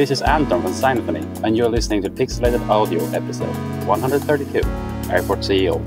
This is Anton from Sinephony, and you're listening to Pixelated Audio episode 132, Airport CEO.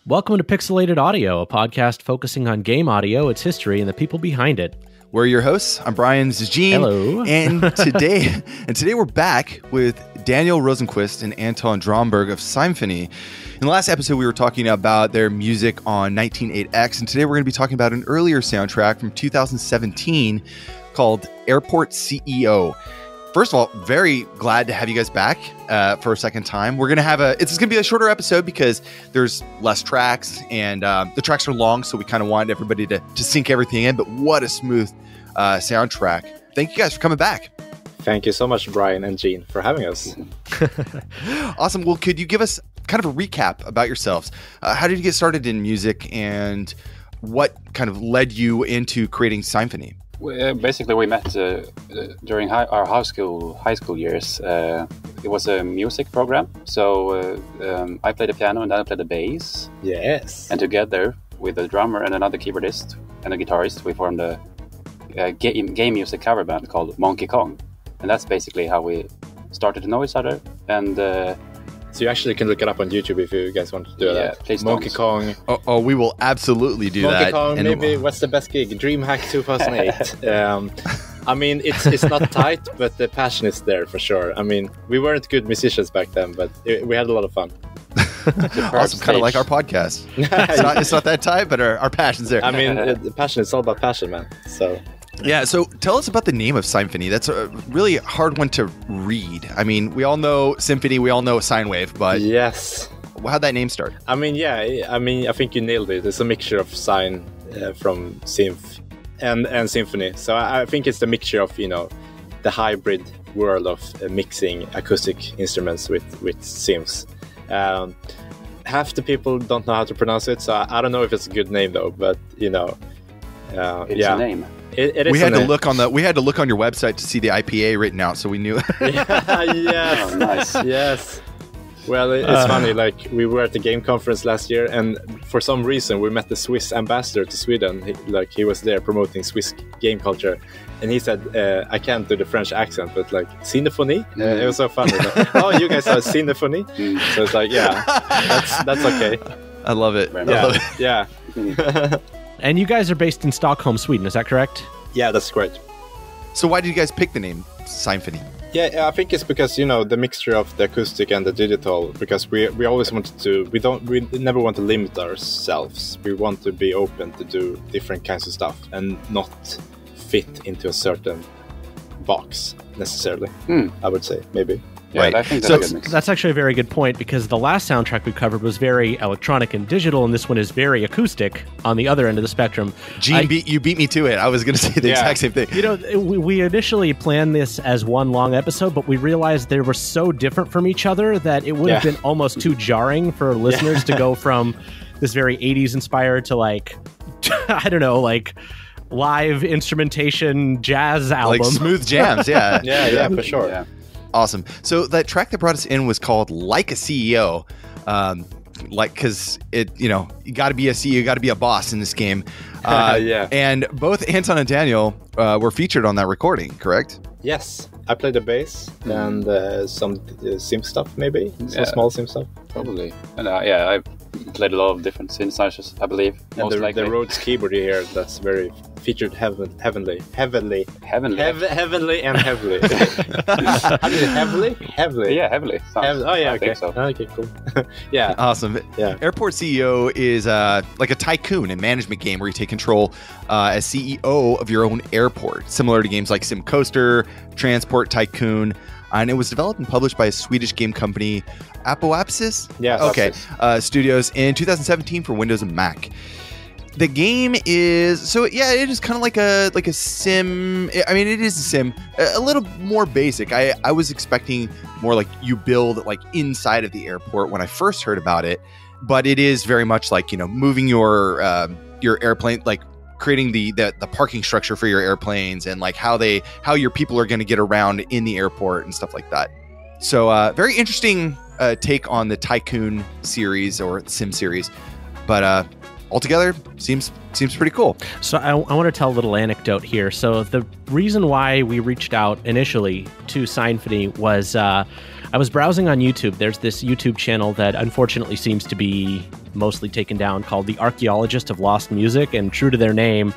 Welcome to Pixelated Audio, a podcast focusing on game audio, its history, and the people behind it. We're your hosts. I'm Brian. This is Gene. Hello. And today we're back with Daniel Rosenqvist and Anton Dromberg of Sinephony. In the last episode, we were talking about their music on 19.8X, and today we're going to be talking about an earlier soundtrack from 2017 called Airport CEO. First of all, very glad to have you guys back for a second time. We're going to have it's going to be a shorter episode because there's less tracks and the tracks are long. So we kind of want everybody to sink everything in. But what a smooth soundtrack. Thank you guys for coming back. Thank you so much, Brian and Gene, for having us. Awesome. Well, could you give us kind of a recap about yourselves? How did you get started in music and what kind of led you into creating Sinephony? Basically, we met during our high school years. It was a music program, so I played the piano and then I played the bass. Yes. And together with a drummer and another keyboardist and a guitarist, we formed a game music cover band called Monkey Kong. And that's basically how we started to know each other. And so you actually can look it up on YouTube if you guys want to do that. Please Monkey Kong. Oh, we will absolutely do Monkey that. Kong, and maybe what's the best gig? DreamHack 2008. I mean, it's not tight, but the passion is there for sure. I mean, we weren't good musicians back then, but we had a lot of fun. Awesome, kind of like our podcast. It's not that tight, but our passion's there. I mean, the passion is all about passion, man. So. Yeah, so tell us about the name of Sinephony. That's a really hard one to read. I mean, we all know symphony, we all know sine wave, but yes, how'd that name start? I mean, I think you nailed it. It's a mixture of sine from synth and symphony. So I think it's the mixture of, the hybrid world of mixing acoustic instruments with synths. Half the people don't know how to pronounce it, so I don't know if it's a good name though, but it's a name. It is. We had to look on your website to see the IPA written out, so we knew. Yes. Oh, nice. Yes. Well, it's funny. Like, we were at the game conference last year, and for some reason, we met the Swiss ambassador to Sweden. He was there promoting Swiss game culture, and he said, "I can't do the French accent, but like Sinephony." It was so funny. Like, oh, you guys have Sinephony? So it's like, yeah, that's okay. I love it. Yeah. And you guys are based in Stockholm, Sweden, is that correct? Yeah, that's great. So why did you guys pick the name Sinephony? Yeah, I think it's because, the mixture of the acoustic and the digital, because we always wanted to, we never want to limit ourselves. We want to be open to do different kinds of stuff and not fit into a certain box necessarily, I would say, maybe. Yeah, right. I think that's a good mix. That's actually a very good point, because the last soundtrack we covered was very electronic and digital, and this one is very acoustic on the other end of the spectrum. Gene, you beat me to it. I was going to say the exact same thing. We initially planned this as one long episode, but we realized they were so different from each other that it would have been almost too jarring for listeners to go from this very 80s inspired to like, I don't know, like live instrumentation jazz album. Like smooth jams, yeah. yeah, for sure. Yeah. Awesome. So that track that brought us in was called Like a CEO. Because you got to be a CEO, you got to be a boss in this game. Yeah. And both Anton and Daniel were featured on that recording, correct? Yes. I played the bass and some sim stuff, maybe. Some small sim stuff. Probably. And I played a lot of different synthesizers, I believe. And the Rhodes keyboard here, that's very featured heavily and heavily. Heavenly. Heavily? Yeah, heavily. Okay. I think so. Okay, cool. Yeah. Awesome. Yeah. Airport CEO is like a tycoon, a management game where you take control as CEO of your own airport, similar to games like Sim Coaster, Transport Tycoon. And it was developed and published by a Swedish game company, Apoapsis Studios in 2017 for Windows and Mac. The game is it is kind of like a sim. I mean, it is a sim, a little more basic. I was expecting more like you build like inside of the airport when I first heard about it, but it is very much like moving your airplane, like creating the parking structure for your airplanes and like how your people are going to get around in the airport and stuff like that. So very interesting take on the Tycoon series or Sim series, but altogether seems pretty cool. So I want to tell a little anecdote here. So the reason why we reached out initially to Sinephony was I was browsing on YouTube. There's this YouTube channel that unfortunately seems to be mostly taken down called The Archaeologist of Lost Music, and true to their name,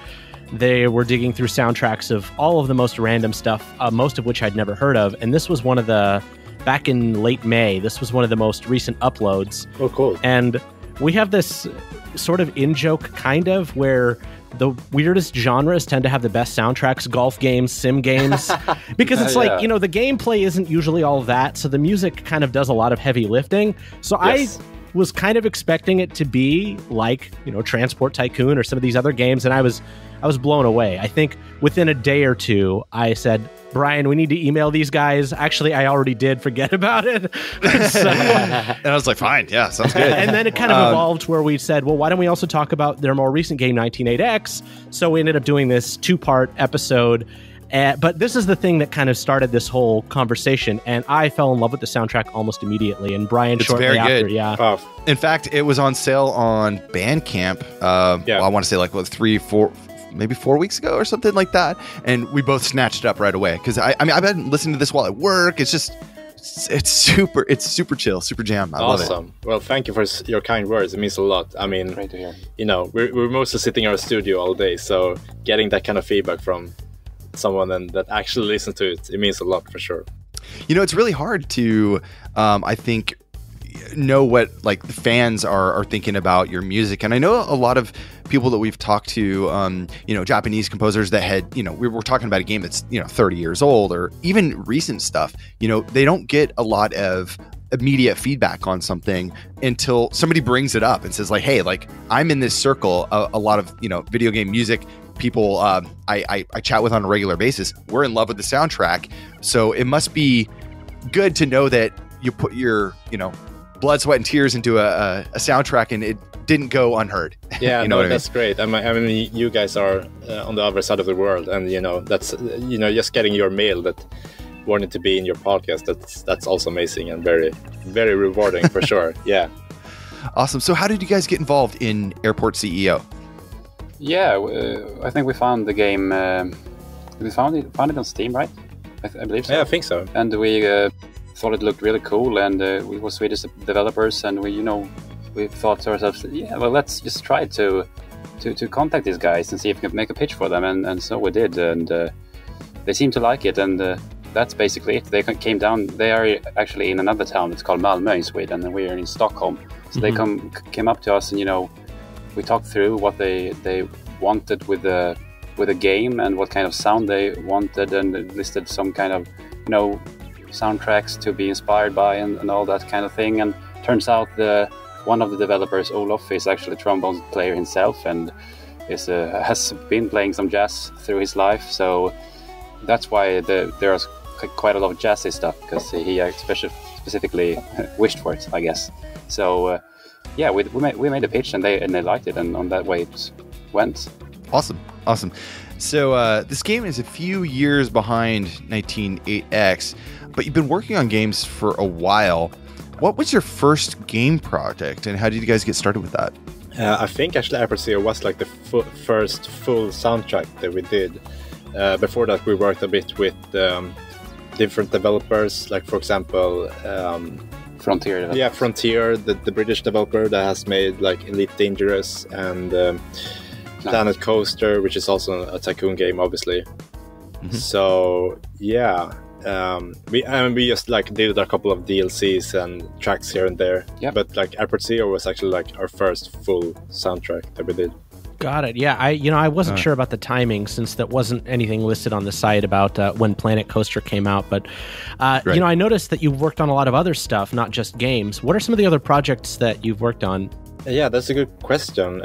they were digging through soundtracks of all of the most random stuff, most of which I'd never heard of. And this was one of the, back in late May, this was one of the most recent uploads. Oh, cool. And we have this sort of in-joke kind of where the weirdest genres tend to have the best soundtracks, golf games, sim games, because it's like, you know, the gameplay isn't usually all that. So the music kind of does a lot of heavy lifting. So yes. I was kind of expecting it to be like, you know, Transport Tycoon or some of these other games. And I was blown away. I think within a day or two, I said, Brian, we need to email these guys. Actually, I already did. Forget about it. And I was like, fine. Yeah, sounds good. And then it kind of evolved where we said, well, why don't we also talk about their more recent game, 198X? So we ended up doing this 2-part episode. But this is the thing that kind of started this whole conversation. And I fell in love with the soundtrack almost immediately. And Brian, it's shortly very after, good. Yeah. In fact, it was on sale on Bandcamp. Well, I want to say like, 4 weeks ago or something like that, and we both snatched it up right away because I mean I've been listening to this while at work. It's super chill, super jam. I love it. Well, thank you for your kind words. It means a lot. I mean, Great to hear. You know, we're mostly sitting in our studio all day, so getting that kind of feedback from someone that actually listens to it means a lot for sure. You know, it's really hard to I think know what like the fans are thinking about your music, and I know a lot of people that we've talked to, you know, Japanese composers that had, you know, we were talking about a game that's, you know, 30 years old or even recent stuff, you know, they don't get a lot of immediate feedback on something until somebody brings it up and says like, hey, like I'm in this circle, a lot of, you know, video game music people I chat with on a regular basis. We're in love with the soundtrack. So it must be good to know that you put your, you know, blood, sweat, and tears into a soundtrack and it didn't go unheard. Yeah, you know that's great. I mean, you guys are on the other side of the world, and you know that's, you know, just getting your mail that wanted to be in your podcast. That's also amazing and very, very rewarding for sure. Yeah. Awesome. So, how did you guys get involved in Airport CEO? Yeah, I think we found the game. We found it on Steam, right? I believe so. Yeah, I think so. And we thought it looked really cool, and we were Swedish developers, and we thought to ourselves, yeah, well, let's just try to contact these guys and see if we can make a pitch for them, and so we did, and they seemed to like it, and that's basically it. They came down. They are actually in another town. It's called Malmö in Sweden, and we are in Stockholm. So they came up to us, and you know, we talked through what they wanted with the game and what kind of sound they wanted, and listed some kind of, you know, soundtracks to be inspired by and all that kind of thing. And turns out one of the developers, Olof, is actually a trombone player himself, and has been playing some jazz through his life. So that's why there's quite a lot of jazzy stuff, because he specifically wished for it, I guess. So yeah, we made a pitch, and they liked it, and on that way it went. Awesome. So this game is a few years behind 198X, but you've been working on games for a while. What was your first game project, and how did you guys get started with that? I think actually Airport CEO was like the first full soundtrack that we did. Before that, we worked a bit with different developers, like for example, Frontier. Yeah, Frontier, the British developer that has made like Elite Dangerous and Planet Coaster, which is also a Tycoon game, obviously. So yeah. We just like did a couple of DLCs and tracks here and there. Yep. But like Airport CEO was actually like our first full soundtrack that we did. Got it. Yeah, I wasn't sure about the timing, since that wasn't anything listed on the site about when Planet Coaster came out. But right. You know, I noticed that you've worked on a lot of other stuff, not just games. What are some of the other projects that you've worked on? Yeah, that's a good question.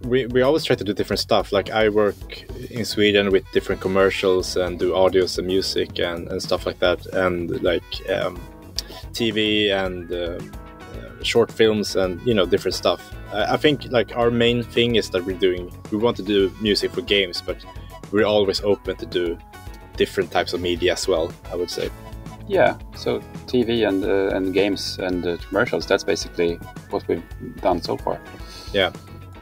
We always try to do different stuff. Like I work in Sweden with different commercials and do audios and music and stuff like that, and like TV and short films and, you know, different stuff. I think like our main thing is that we want to do music for games, but we're always open to do different types of media as well, I would say. Yeah, so TV and games and commercials, that's basically what we've done so far. Yeah.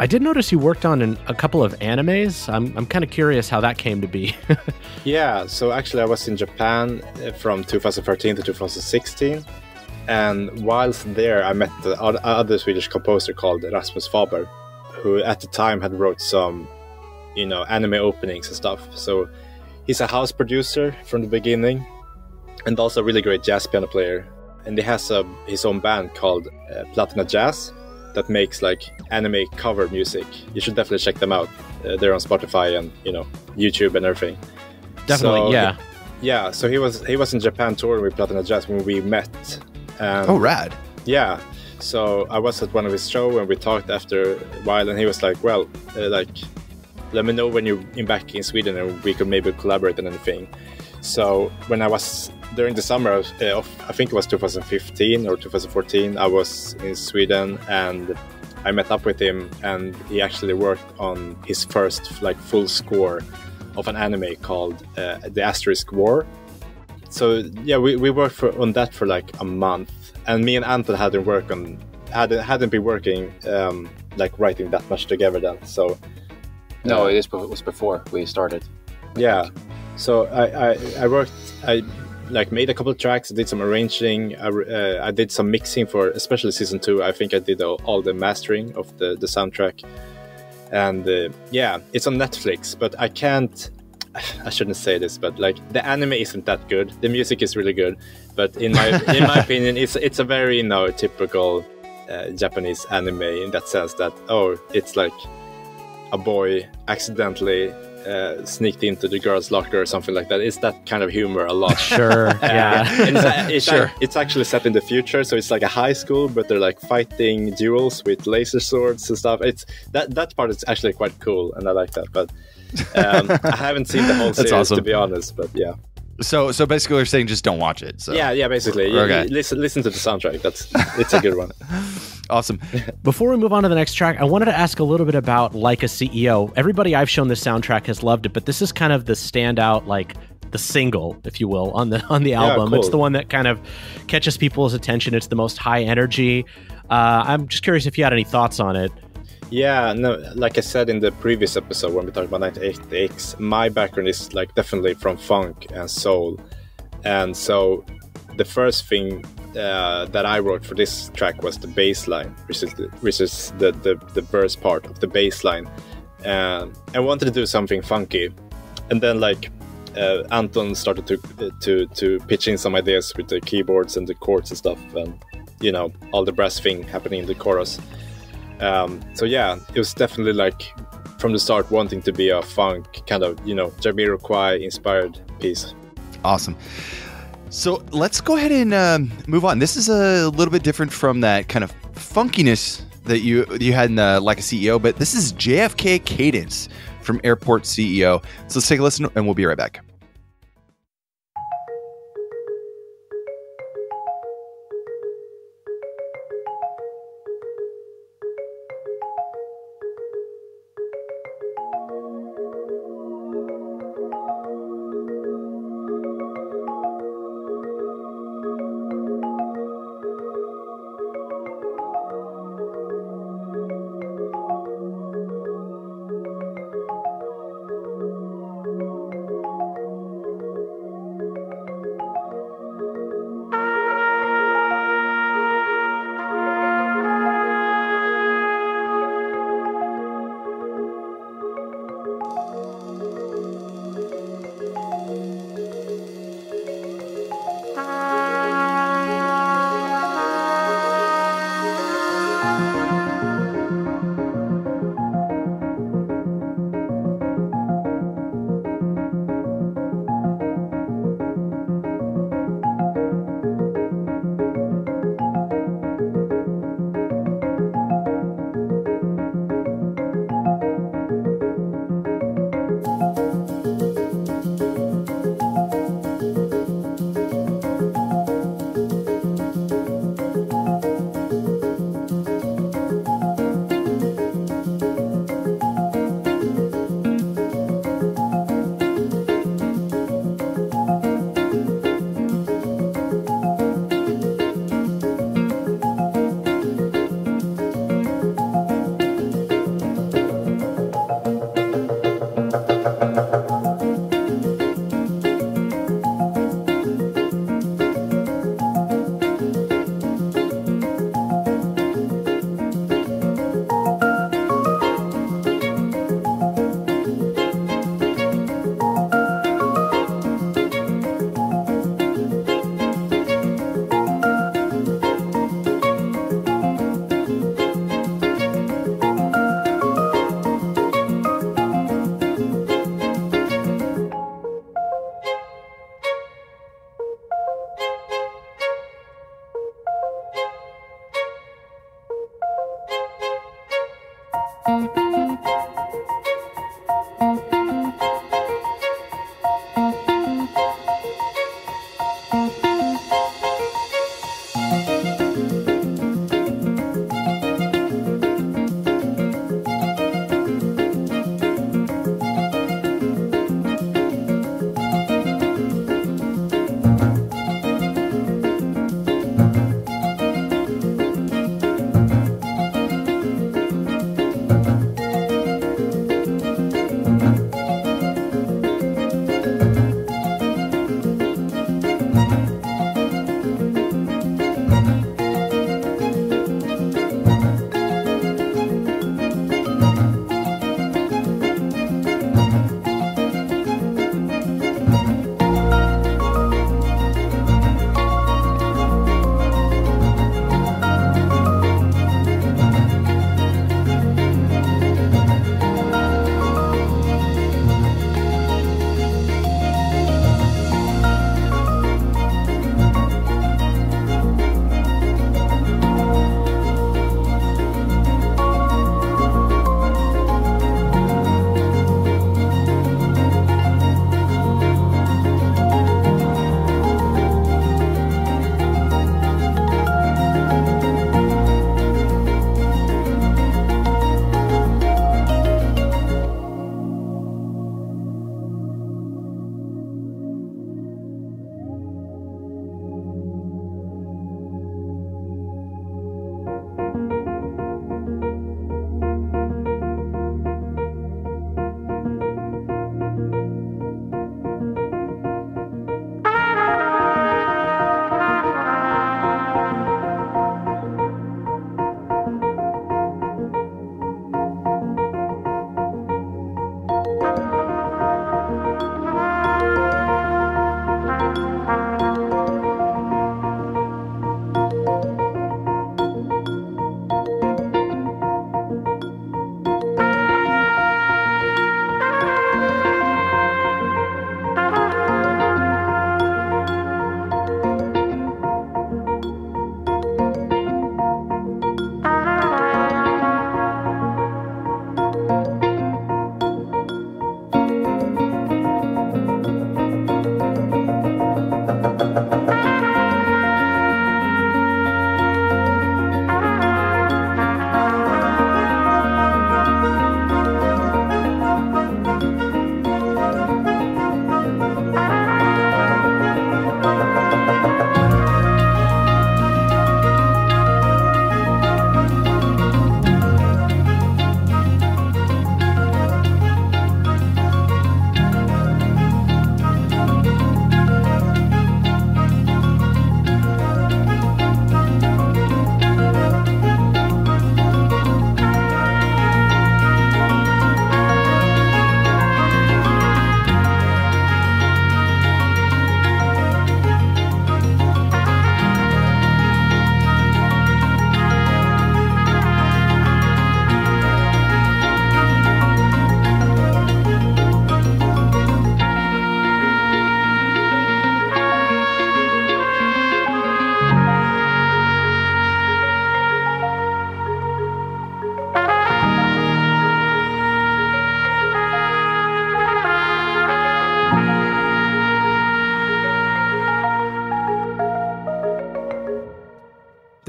I did notice you worked on a couple of animes. I'm kind of curious how that came to be. Yeah, so actually I was in Japan from 2013 to 2016. And whilst there, I met the other Swedish composer called Rasmus Faber, who at the time had wrote some, anime openings and stuff. So he's a house producer from the beginning, and also a really great jazz piano player. And he has his own band called Platina Jazz that makes like anime cover music. You should definitely check them out. They're on Spotify and YouTube and everything. Definitely, so, yeah. Yeah, so he was in Japan touring with Platina Jazz when we met. Oh, rad. Yeah, so I was at one of his shows and we talked after a while, and he was like, well, let me know when you're back in Sweden and we could maybe collaborate on anything. So when I was during the summer of I think it was 2015 or 2014, I was in Sweden and I met up with him, and he actually worked on his first full score of an anime called The Asterisk War. So yeah, we worked on that for like a month, and me and Anton hadn't been working writing that much together then. So no, it was before we started. Yeah, so I worked. I made a couple of tracks. I did some arranging. I did some mixing for especially season 2. I think I did all the mastering of the soundtrack. And yeah, it's on Netflix, but I shouldn't say this, but the anime isn't that good. The music is really good, but in my opinion, it's a very typical Japanese anime in that sense that it's like a boy accidentally sneaked into the girl's locker or something like that. It's that kind of humor a lot. Sure, yeah. It's actually set in the future, so it's like a high school, but they're fighting duels with laser swords and stuff. It's that part is actually quite cool, and I like that. But I haven't seen the whole series, awesome, to be honest. But yeah. So basically, we're saying just don't watch it. So. Yeah, basically. Okay. Listen to the soundtrack. It's a good one. Awesome. Before we move on to the next track, I wanted to ask a little bit about Like a CEO. Everybody I've shown this soundtrack has loved it, but this is kind of the standout, the single, if you will, on the album. Yeah, cool. It's the one that kind of catches people's attention. It's the most high energy. I'm just curious if you had any thoughts on it. Yeah, no, like I said in the previous episode when we talked about 98X, my background is definitely from funk and soul. And so the first thing that I wrote for this track was the bass line, which is the verse part of the bass line. I wanted to do something funky. And then Anton started to pitch in some ideas with the keyboards and the chords and stuff, and all the brass thing happening in the chorus. So yeah, it was definitely from the start wanting to be a funk kind of Jamiroquai inspired piece. Awesome. So let's go ahead and move on. This is a little bit different from that kind of funkiness that you had in Like a CEO, but this is JFK Cadence from Airport CEO. So let's take a listen and we'll be right back.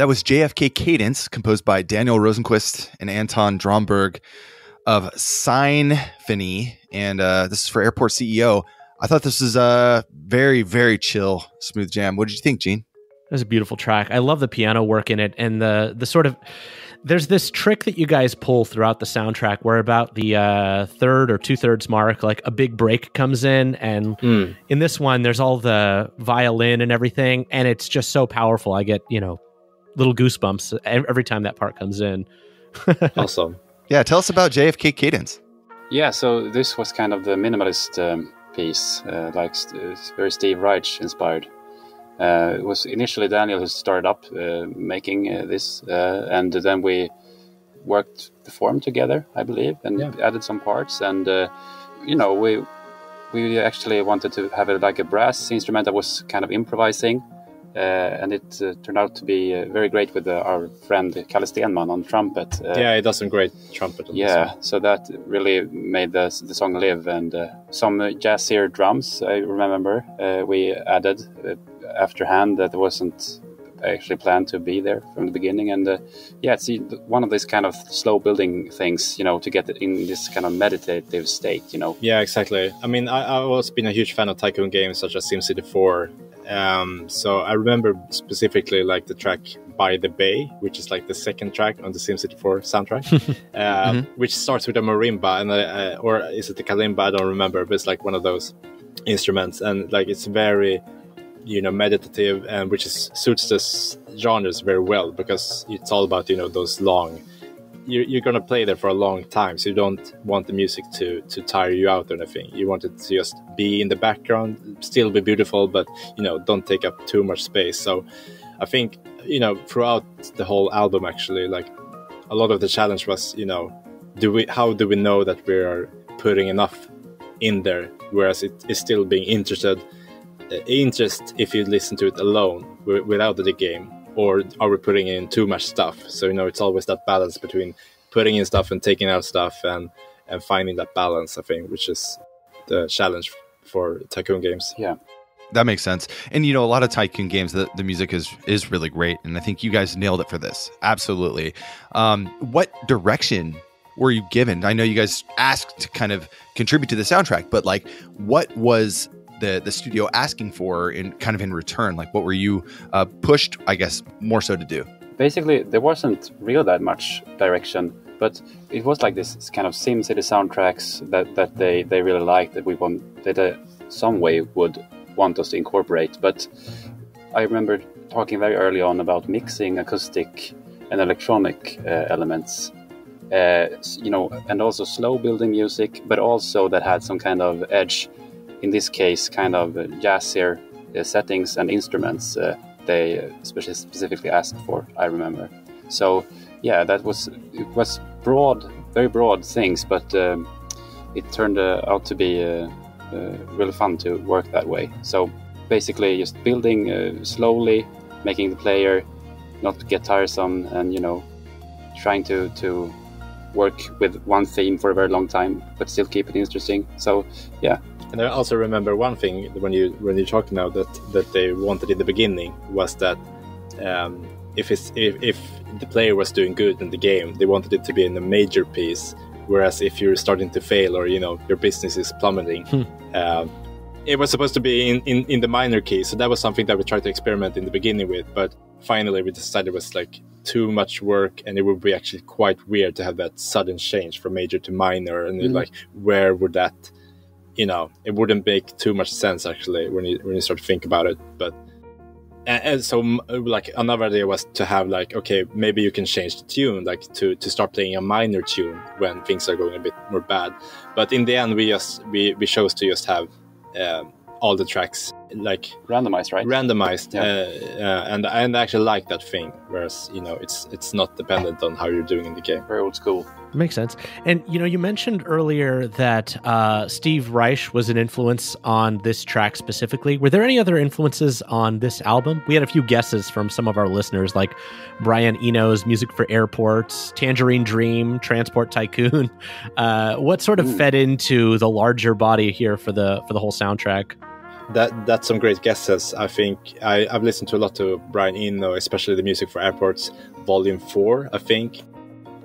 That was JFK Cadence, composed by Daniel Rosenqvist and Anton Dromberg of Sinephony. And this is for Airport CEO. I thought this was a very, very chill, smooth jam. What did you think, Gene? It was a beautiful track. I love the piano work in it, and the sort of, there's this trick that you guys pull throughout the soundtrack where about the third or 2/3 mark, like a big break comes in, and in this one there's all the violin and everything, and it's just so powerful. I get, little goosebumps every time that part comes in. Awesome. Yeah, tell us about JFK Cadence. Yeah, so this was kind of the minimalist piece, it's very Steve Reich inspired. It was initially Daniel who started up making this, and then we worked the form together, I believe, and added some parts. And we actually wanted to have like a brass instrument that was kind of improvising, and it turned out to be very great with our friend Kalle Stenman on trumpet. Yeah, he does some great trumpet. So that really made the song live, and some jazzier drums I remember we added afterhand that wasn't actually planned to be there from the beginning. And it's one of these kind of slow building things, to get it in this kind of meditative state, Yeah, exactly. I mean, I've always been a huge fan of Tycoon games such as SimCity 4. So I remember specifically like the track By the Bay, which is like the second track on the SimCity 4 soundtrack, which starts with a marimba, and or is it the kalimba? I don't remember, but it's like one of those instruments, and like it's very meditative, and which suits this genres very well, because it's all about those long. You're gonna play there for a long time, so you don't want the music to tire you out or anything. You want it to just be in the background, still be beautiful, but don't take up too much space. So I think throughout the whole album, actually, like a lot of the challenge was how do we know that we are putting enough in there, whereas it is still being interest if you listen to it alone without the game, or are we putting in too much stuff? So it's always that balance between putting in stuff and taking out stuff, and finding that balance, I think, which is the challenge for Tycoon games. Yeah, that makes sense. And a lot of Tycoon games, the music is really great, and I think you guys nailed it for this. Absolutely. What direction were you given? I know you guys asked to kind of contribute to the soundtrack, but like, what was the studio asking for in return? Like, what were you pushed, I guess, more so to do? Basically, there wasn't real that much direction, but it was like this kind of SimCity soundtracks that they really liked, that some way would want us to incorporate. But I remember talking very early on about mixing acoustic and electronic elements, and also slow building music, but also that had some kind of edge. In this case, kind of jazzier settings and instruments they specifically asked for, I remember. So yeah, it was broad, very broad things, but it turned out to be really fun to work that way. So basically just building slowly, making the player not get tiresome, and trying to work with one theme for a very long time but still keep it interesting. So yeah. And I also remember one thing when you talked now that they wanted in the beginning was that if the player was doing good in the game, they wanted it to be in a major piece. Whereas if you're starting to fail, or your business is plummeting, it was supposed to be in the minor key. So that was something that we tried to experiment in the beginning with. But finally, we decided it was like too much work, and it would be actually quite weird to have that sudden change from major to minor. And like, where would that? It wouldn't make too much sense actually when you start to think about it. But and so like another idea was to have like, okay, maybe you can change the tune, like to start playing a minor tune when things are going a bit more bad. But in the end, we chose to just have all the tracks like randomized, right? Randomized, and I actually like that thing. Whereas it's not dependent on how you're doing in the game. Very old school. Makes sense. And you mentioned earlier that Steve Reich was an influence on this track specifically. Were there any other influences on this album? We had a few guesses from some of our listeners, like Brian Eno's Music for Airports, Tangerine Dream, Transport Tycoon. What sort of fed into the larger body here for the whole soundtrack? That's some great guesses. I think I've listened to a lot to Brian Eno, especially the Music for Airports Volume 4, I think.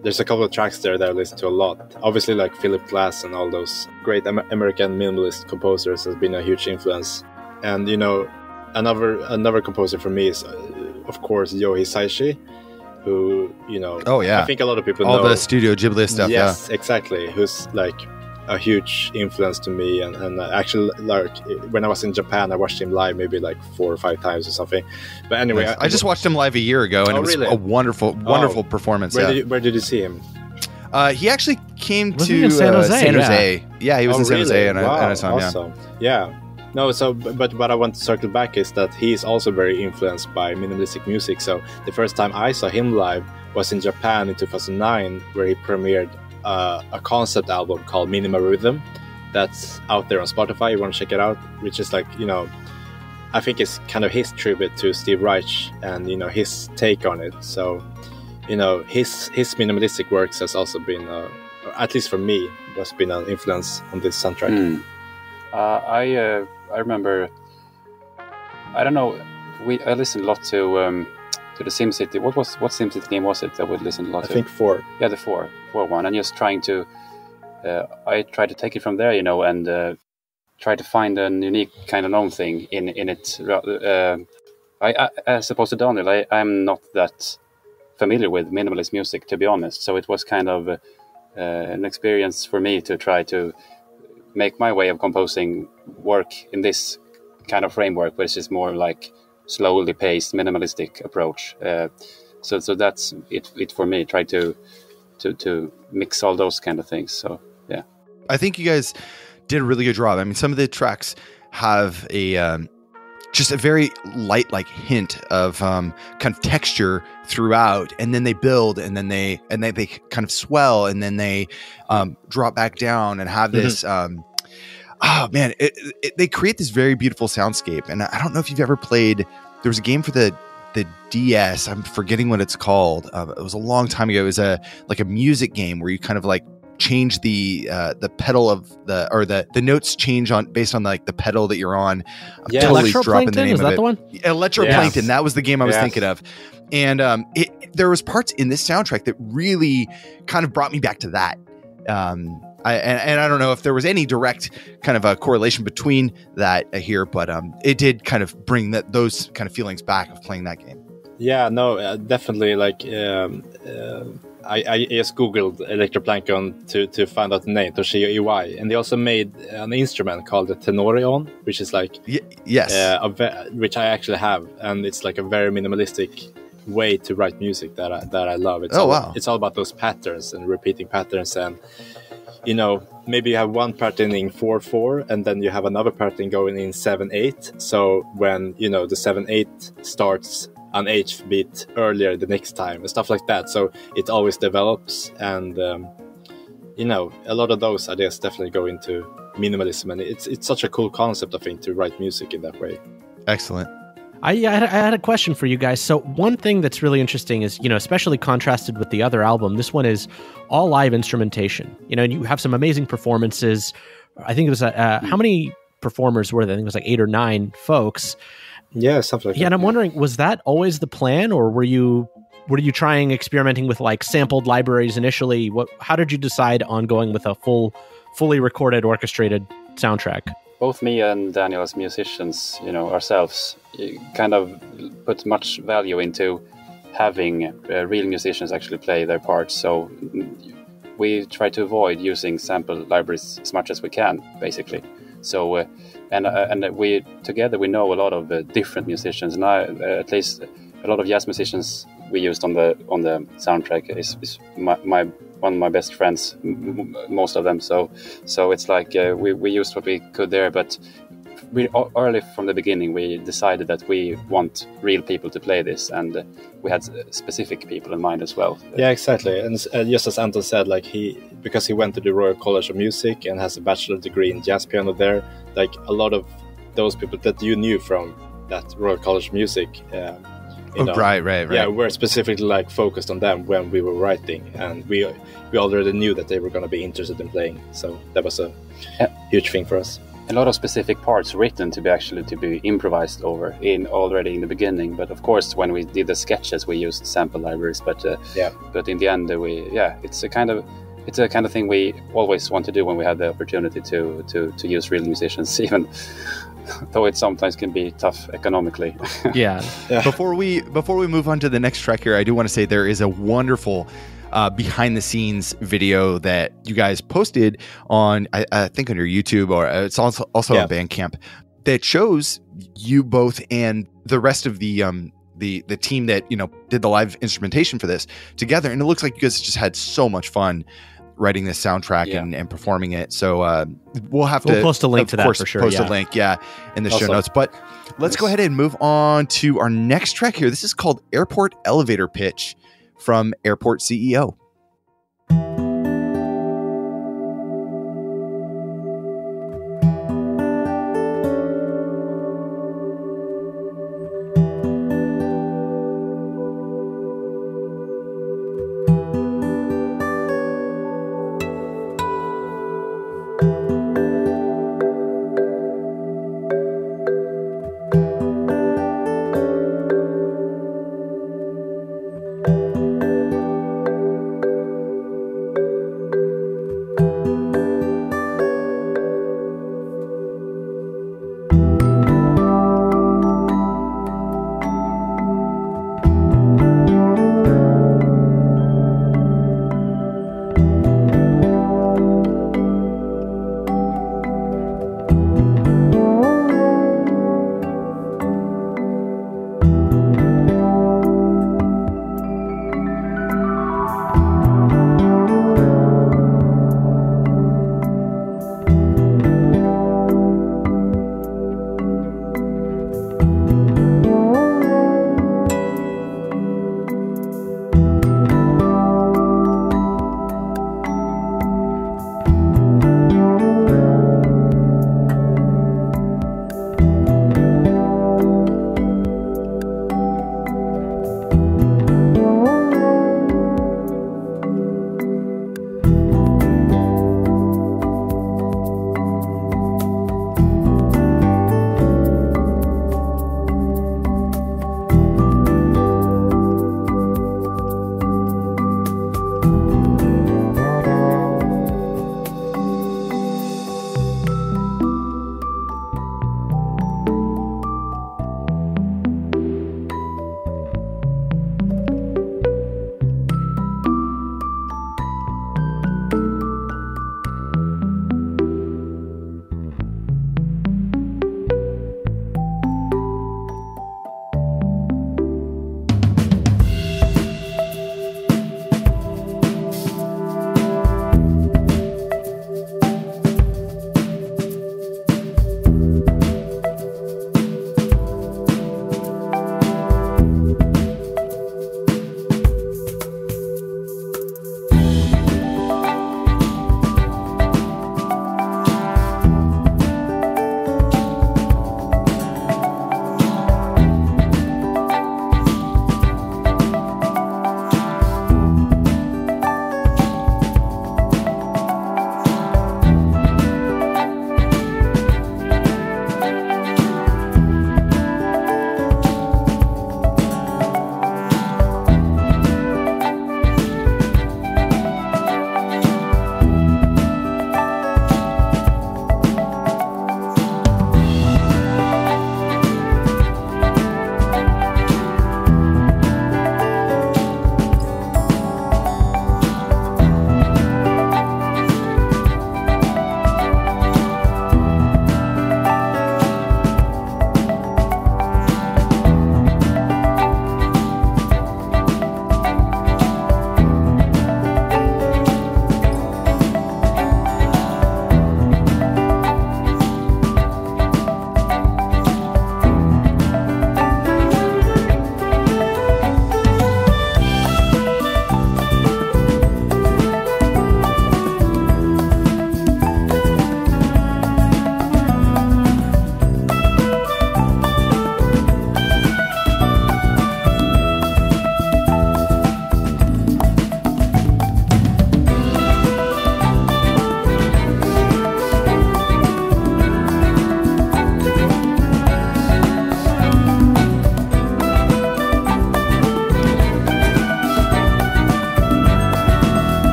There's a couple of tracks there that I listen to a lot. Obviously, like Philip Glass and all those great American minimalist composers has been a huge influence. And another composer for me is, of course, Yohei Hisaishi, who Oh yeah, I think a lot of people know. All the Studio Ghibli stuff. Yes, exactly. Who's like a huge influence to me, and actually, like, when I was in Japan, I watched him live maybe like 4 or 5 times or something. But anyway, nice. I just watched him live a year ago, and it was a wonderful performance. Where did you see him? He actually came to San Jose. San Jose. Yeah, he was in San Jose, and wow, I saw him. Awesome. Yeah. No, so but what I want to circle back is that he's also very influenced by minimalistic music. So the first time I saw him live was in Japan in 2009, where he premiered a concept album called Minimal Rhythm that's out there on Spotify. You want to check it out, which is like I think it's kind of his tribute to Steve Reich and, you know, his take on it. So, you know, his minimalistic works has also been, at least for me, has been an influence on this soundtrack. I remember, I don't know, I listened a lot to the SimCity. What SimCity game was it that we listened a lot to? I think 4. Yeah, the 4 one, and just trying to, I tried to take it from there, you know, and try to find a unique kind of own thing in it. I as opposed to Daniel, I'm not that familiar with minimalist music, to be honest. So it was kind of an experience for me to try to make my way of composing work in this kind of framework, which is more like slowly paced, minimalistic approach. So that's it for me. Try to mix all those kind of things. So yeah, I think you guys did a really good job. I mean, some of the tracks have a just a very light like hint of kind of texture throughout, and then they build, and then they kind of swell, and then they drop back down and have this oh man, they create this very beautiful soundscape. And I don't know if you've ever played, there was a game for the DS, I'm forgetting what it's called. It was a long time ago. It was a music game where you kind of like change the pedal of the notes change on based on like the pedal that you're on. I'm totally dropping the name is of that it. The one? Electroplankton. Yes. That was the game I was thinking of. And there was parts in this soundtrack that really kind of brought me back to that. I don't know if there was any direct kind of a correlation between that here, but it did kind of bring those kind of feelings back of playing that game. Yeah, no, definitely. Like, I just googled Electroplankton to find out the name, Toshio Iwai, and they also made an instrument called the Tenorion, which is like which I actually have, and it's like a very minimalistic way to write music that I love. It's all about those patterns and repeating patterns, and you know, maybe you have one pattern in 4/4, and then you have another pattern going in 7/8. So when you know the 7/8 starts an eighth beat earlier the next time and stuff like that, so it always develops, and you know, a lot of those ideas definitely go into minimalism, and it's such a cool concept, I think, to write music in that way. Excellent. I had a question for you guys. So one thing that's really interesting is, you know, especially contrasted with the other album, this one is all live instrumentation, you know, and you have some amazing performances. I think it was how many performers were there? I think it was like 8 or 9 folks. Yeah, something like that. Yeah, and I'm wondering, was that always the plan, or were you trying experimenting with like sampled libraries initially? How did you decide on going with a fully recorded, orchestrated soundtrack? Both me and Daniel as musicians, you know, ourselves, kind of put much value into having real musicians actually play their parts. So we try to avoid using sample libraries as much as we can, basically. So and we together we know a lot of different musicians, and at least a lot of jazz musicians we used on the soundtrack is one of my best friends, most of them. So it's like we used what we could there, but we early from the beginning we decided that we want real people to play this, and we had specific people in mind as well. Yeah, exactly. And just as Anton said, like because he went to the Royal College of Music and has a bachelor degree in jazz piano there, like a lot of those people that you knew from that Royal College of Music. Right. Yeah, we're specifically like focused on them when we were writing, and we already knew that they were going to be interested in playing. So that was a huge thing for us. A lot of specific parts written to be improvised over already in the beginning. But of course, when we did the sketches, we used sample libraries. But in the end, it's a kind of thing we always want to do when we have the opportunity to use real musicians, even though it sometimes can be tough economically. Yeah. Before we move on to the next track here, I do want to say there is a wonderful behind the scenes video that you guys posted on, I think on your YouTube, or it's also on Bandcamp, that shows you both and the rest of the team that, you know, did the live instrumentation for this together. And it looks like you guys just had so much fun writing this soundtrack and performing it. So we'll post a link to that for sure. Post a link, in the show notes. But let's go ahead and move on to our next track here. This is called Airport Elevator Pitch from Airport CEO.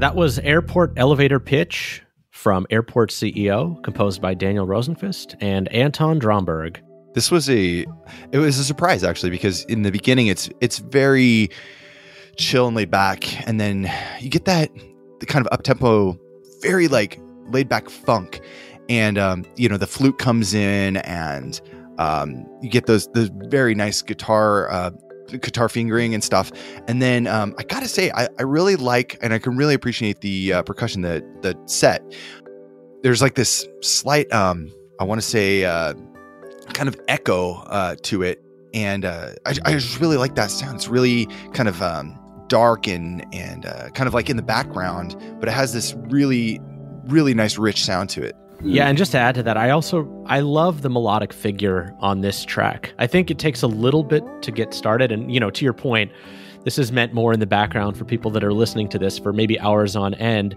That was Airport Elevator Pitch from Airport CEO, composed by Daniel Rosenqvist and Anton Dromberg. It was a surprise, actually, because in the beginning it's very chill and laid back, and then you get the kind of up-tempo, very like laid back funk, and the flute comes in, and you get those very nice guitar fingering and stuff. And then I gotta say, I really like, and I can really appreciate the percussion, the set. There's like this slight, I want to say, kind of echo to it, and I just really like that sound. It's really kind of dark and kind of like in the background, but it has this really, really nice rich sound to it. Yeah, and just to add to that, I love the melodic figure on this track. I think it takes a little bit to get started, and to your point, this is meant more in the background for people that are listening to this for maybe hours on end.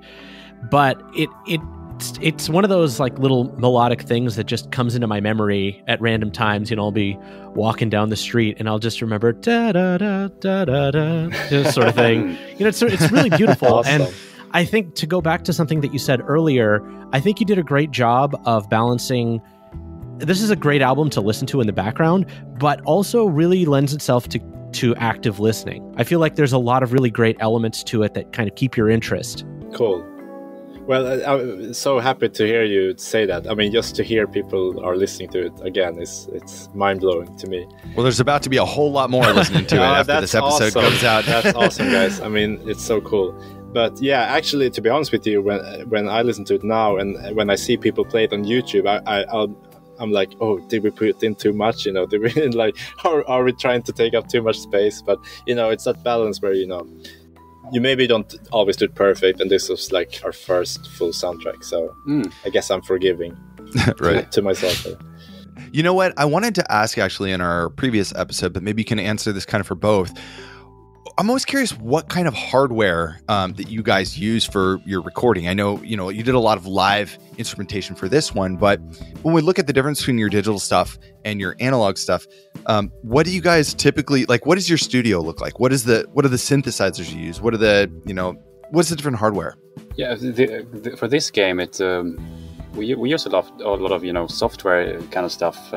But it's one of those like little melodic things that just comes into my memory at random times. I'll be walking down the street and I'll just remember da da da da da da, this sort of thing. It's really beautiful. Awesome. And I think, to go back to something that you said earlier, I think you did a great job of balancing. This is a great album to listen to in the background, but also really lends itself to active listening. I feel like there's a lot of really great elements to it that kind of keep your interest. Cool. Well, I'm so happy to hear you say that. I mean, just to hear people are listening to it again, it's mind-blowing to me. Well, there's about to be a whole lot more listening to it after this episode comes out. That's awesome, guys. I mean, it's so cool. But yeah, actually, to be honest with you, when I listen to it now and when I see people play it on YouTube, I'm like, oh, did we put in too much? Did we like, are we trying to take up too much space? But it's that balance where you maybe don't always do it perfect, and this was like our first full soundtrack, so I guess I'm forgiving right. to myself. You know what? I wanted to ask actually in our previous episode, but maybe you can answer this kind of for both. I'm always curious what kind of hardware that you guys use for your recording. I know, you did a lot of live instrumentation for this one, but when we look at the difference between your digital stuff and your analog stuff, what do you guys typically, like, what does your studio look like? What are the synthesizers you use? What's the different hardware? Yeah, for this game, we use a lot of software kind of stuff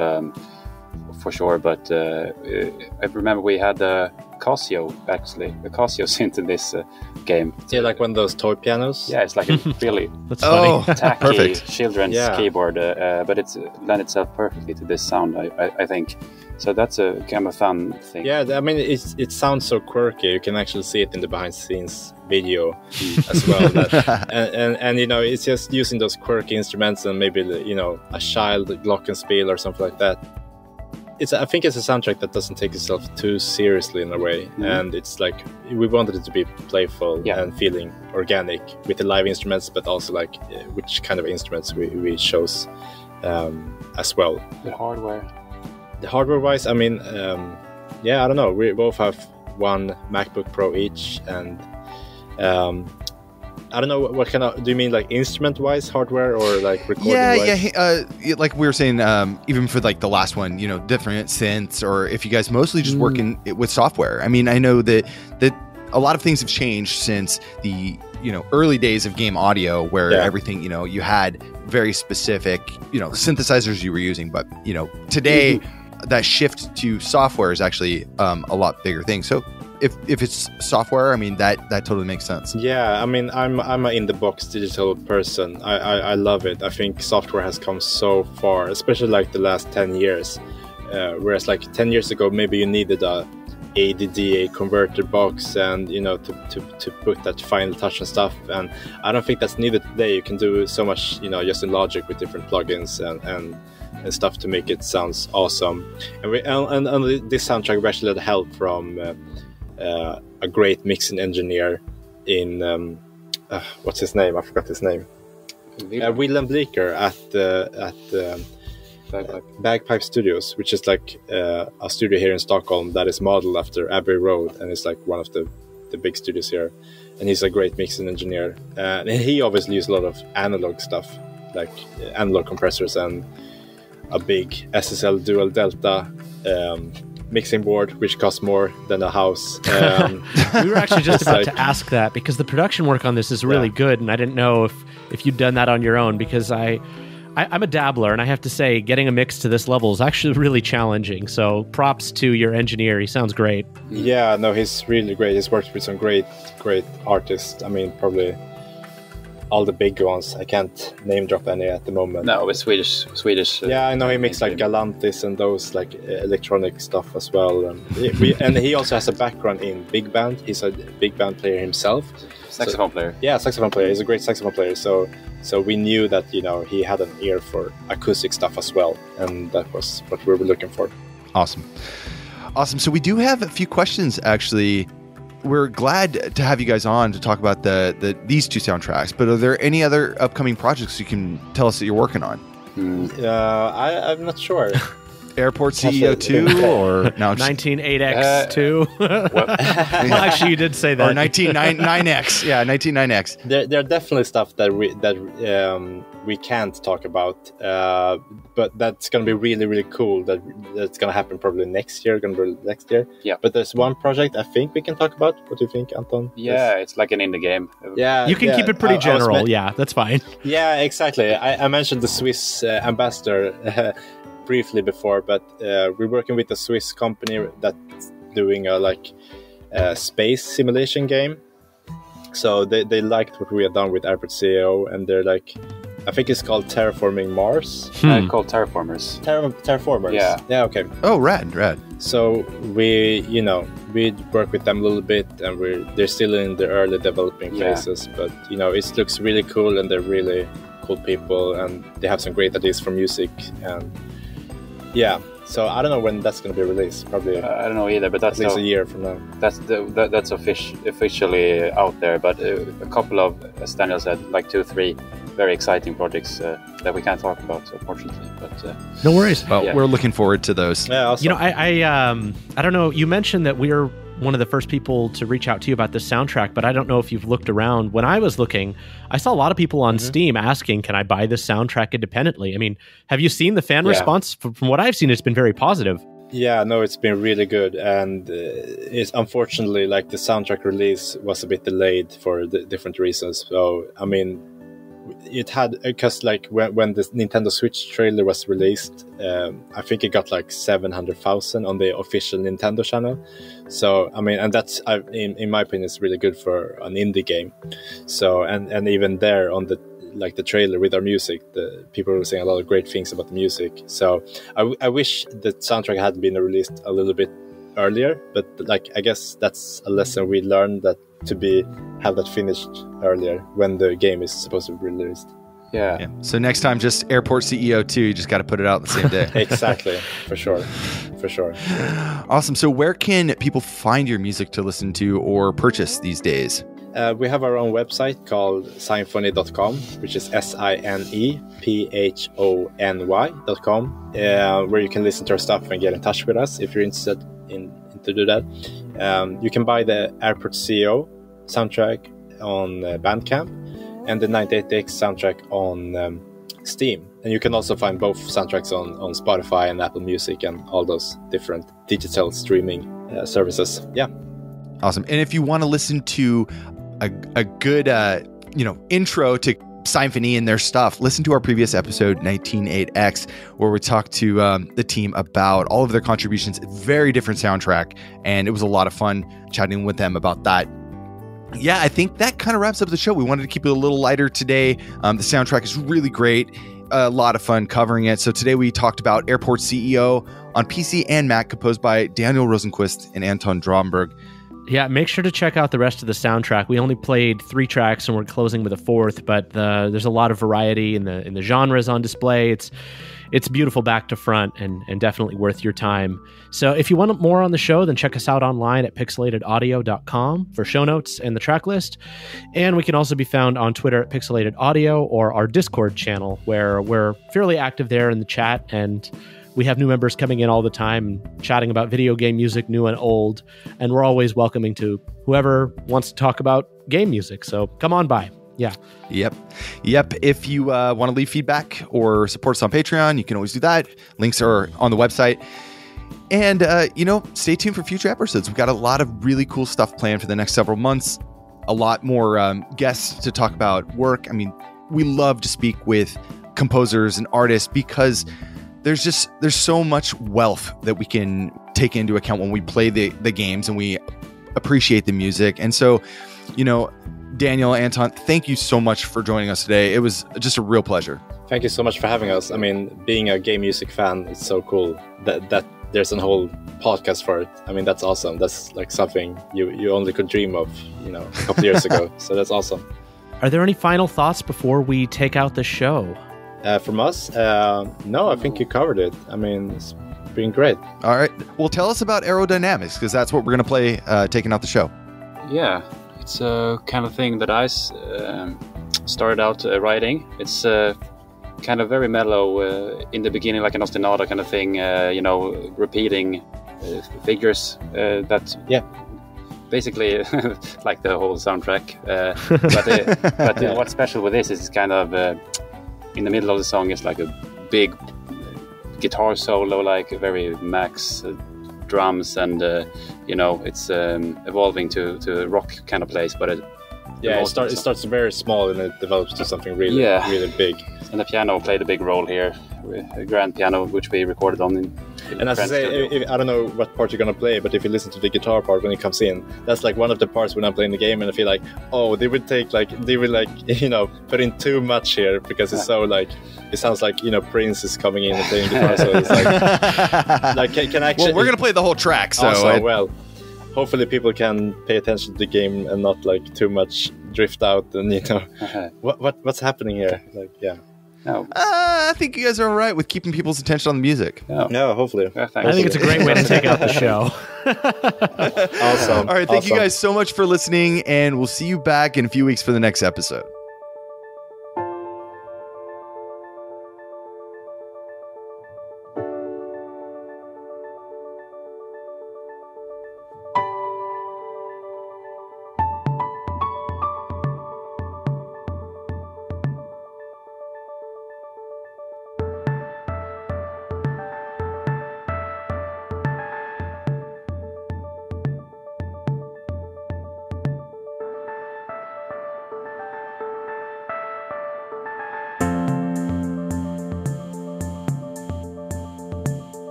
for sure. But I remember we had a Casio synth in this game. Yeah, like one of those toy pianos. Yeah, it's like a really That's funny. tacky perfect. children's keyboard, but it's lent itself perfectly to this sound, I think. So that's a kind of a fun thing. Yeah, I mean, it sounds so quirky. You can actually see it in the behind-the-scenes video as well. And it's just using those quirky instruments and maybe a child glockenspiel or something like that. I think it's a soundtrack that doesn't take itself too seriously in a way, and it's like we wanted it to be playful and feeling organic with the live instruments, but also like which kind of instruments we chose as well. The hardware wise, I mean, I don't know. We both have one MacBook Pro each, and I don't know what kind of. Do you mean like instrument-wise hardware or like recording-wise? Yeah. Like we were saying, even for like the last one, different synths, or if you guys mostly just working with software. I mean, I know that a lot of things have changed since the early days of game audio, where everything you had very specific synthesizers you were using, but today that shift to software is actually a lot bigger thing. So. If it's software, I mean that totally makes sense. Yeah, I mean I'm an in-the-box digital person. I love it. I think software has come so far, especially like the last 10 years. Whereas like 10 years ago, maybe you needed a ADDA converter box and to put that final touch and stuff. And I don't think that's needed today. You can do so much just in Logic with different plugins and stuff to make it sounds awesome. And this soundtrack we actually had help from. A great mixing engineer in what's his name? I forgot his name. Willem Bleeker at Bagpipe Studios, which is like a studio here in Stockholm that is modeled after Abbey Road, and it's like one of the big studios here. And he's a great mixing engineer, and he obviously used a lot of analog stuff, like analog compressors and a big SSL dual delta mixing board, which costs more than a house. We were actually just about to ask that, because the production work on this is really good, and I didn't know if you'd done that on your own, because I'm a dabbler, and I have to say, getting a mix to this level is actually really challenging. So props to your engineer. He sounds great. Yeah, no, he's really great. He's worked with some great artists. I mean, probably all the big ones. I can't name drop any at the moment. No, it's Swedish. Yeah, I know he makes like Galantis and those like electronic stuff as well. And he also has a background in big band. He's a big band player himself. Saxophone player. Yeah, saxophone player. He's a great saxophone player. So we knew that, you know, he had an ear for acoustic stuff as well, and that was what we were looking for. Awesome. So we do have a few questions, actually. We're glad to have you guys on to talk about these two soundtracks, but are there any other upcoming projects you can tell us that you're working on? I'm not sure. Airport CEO 2 or no, 198X 2? Well, actually, you did say that. Or 199X. Yeah, 199X. There are definitely stuff that we can't talk about, but that's going to be really, really cool. That's going to happen probably next year. Yeah. But there's one project I think we can talk about. What do you think, Anton? Yeah, it's like an indie game. Yeah, you can keep it pretty general. Yeah, that's fine. Yeah, exactly. I mentioned the Swiss ambassador briefly before, but we're working with a Swiss company that's doing a space simulation game. So they liked what we had done with Airport CEO, and they're like, I think it's called Terraforming Mars. Called Terraformers. Terraformers. Yeah. Okay. Oh, rad. So we work with them a little bit, and they're still in the early developing phases, but it looks really cool, and they're really cool people, and they have some great ideas for music, and yeah. So I don't know when that's going to be released. Probably I don't know either, but that's at least a year from now. That's officially out there. But a couple of, as Daniel said, like 2-3 very exciting projects that we can't talk about, unfortunately. But no worries. Well, we're looking forward to those. Yeah, awesome. I don't know. You mentioned that we're one of the first people to reach out to you about this soundtrack, but I don't know if you've looked around. When I was looking, I saw a lot of people on Steam asking, can I buy this soundtrack independently? I mean, have you seen the fan response? From what I've seen, it's been very positive. Yeah, no, it's been really good, and it's unfortunately like the soundtrack release was a bit delayed for different reasons. So, I mean, it had, because like when the Nintendo Switch trailer was released, I think it got like 700,000 on the official Nintendo channel. So I mean, and that's in my opinion, it's really good for an indie game. So and even there on the trailer with our music, the people were saying a lot of great things about the music. So I wish the soundtrack had been released a little bit earlier, but like I guess that's a lesson we learned, that have that finished earlier when the game is supposed to be released. Yeah. So next time, just Airport CEO 2, you just got to put it out the same day. Exactly. For sure. Awesome. So where can people find your music to listen to or purchase these days? We have our own website called Sinephony.com, which is SINEPHONY.com, where you can listen to our stuff and get in touch with us if you're interested in to do that. You can buy the Airport CEO soundtrack on Bandcamp and the 98X soundtrack on Steam. And you can also find both soundtracks on Spotify and Apple Music and all those different digital streaming services. Yeah. Awesome. And if you want to listen to a good intro to Sinephony and their stuff, listen to our previous episode 198X, where we talked to the team about all of their contributions. Very different soundtrack, and it was a lot of fun chatting with them about that. Yeah, I think that kind of wraps up the show. We wanted to keep it a little lighter today. The soundtrack is really great. A lot of fun covering it. So today we talked about Airport CEO on PC and Mac, composed by Daniel Rosenqvist and Anton Dromberg. Yeah, make sure to check out the rest of the soundtrack. We only played 3 tracks, and we're closing with a 4th, but there's a lot of variety in the genres on display. It's beautiful back to front, and definitely worth your time. So if you want more on the show, then check us out online at pixelatedaudio.com for show notes and the track list. And we can also be found on Twitter at Pixelated Audio, or our Discord channel, where we're fairly active there in the chat, and we have new members coming in all the time, chatting about video game music, new and old, and we're always welcoming to whoever wants to talk about game music. So come on by. Yeah. Yep. If you want to leave feedback or support us on Patreon, you can always do that. Links are on the website. And, stay tuned for future episodes. We've got a lot of really cool stuff planned for the next several months. A lot more guests to talk about work. I mean, we love to speak with composers and artists because there's so much wealth that we can take into account when we play the games and we appreciate the music. And so, Daniel, Anton, thank you so much for joining us today. It was just a real pleasure. Thank you so much for having us. I mean, being a game music fan, it's so cool that there's a whole podcast for it. I mean, that's awesome. That's like something you only could dream of, a couple years ago. So that's awesome. Are there any final thoughts before we take out the show? From us? No, I think you covered it. I mean, it's been great. All right. Well, tell us about Aerodynamics, because that's what we're going to play taking out the show. Yeah, it's a kind of thing that I started out writing. It's kind of very mellow in the beginning, like an ostinato kind of thing, repeating figures basically like the whole soundtrack. But what's special with this is it's kind of in the middle of the song is like a big guitar solo, like a very max drums, and it's evolving to a rock kind of place. But it starts very small and it develops to something really really big. And the piano played a big role here, a grand piano which we recorded on in and as I say, I don't know what part you're gonna play, but if you listen to the guitar part when it comes in, that's like one of the parts when I'm playing the game and I feel like, oh, they will put in too much here because it's so like it sounds like Prince is coming in and playing guitar. So it's like can I actually? Well, we're gonna play the whole track, so well, hopefully people can pay attention to the game and not like too much drift out and what's happening here? Like No. I think you guys are all right with keeping people's attention on the music. No, hopefully. Yeah, I think it's a great way to take out the show. Awesome. All right, thank you guys so much for listening, and we'll see you back in a few weeks for the next episode.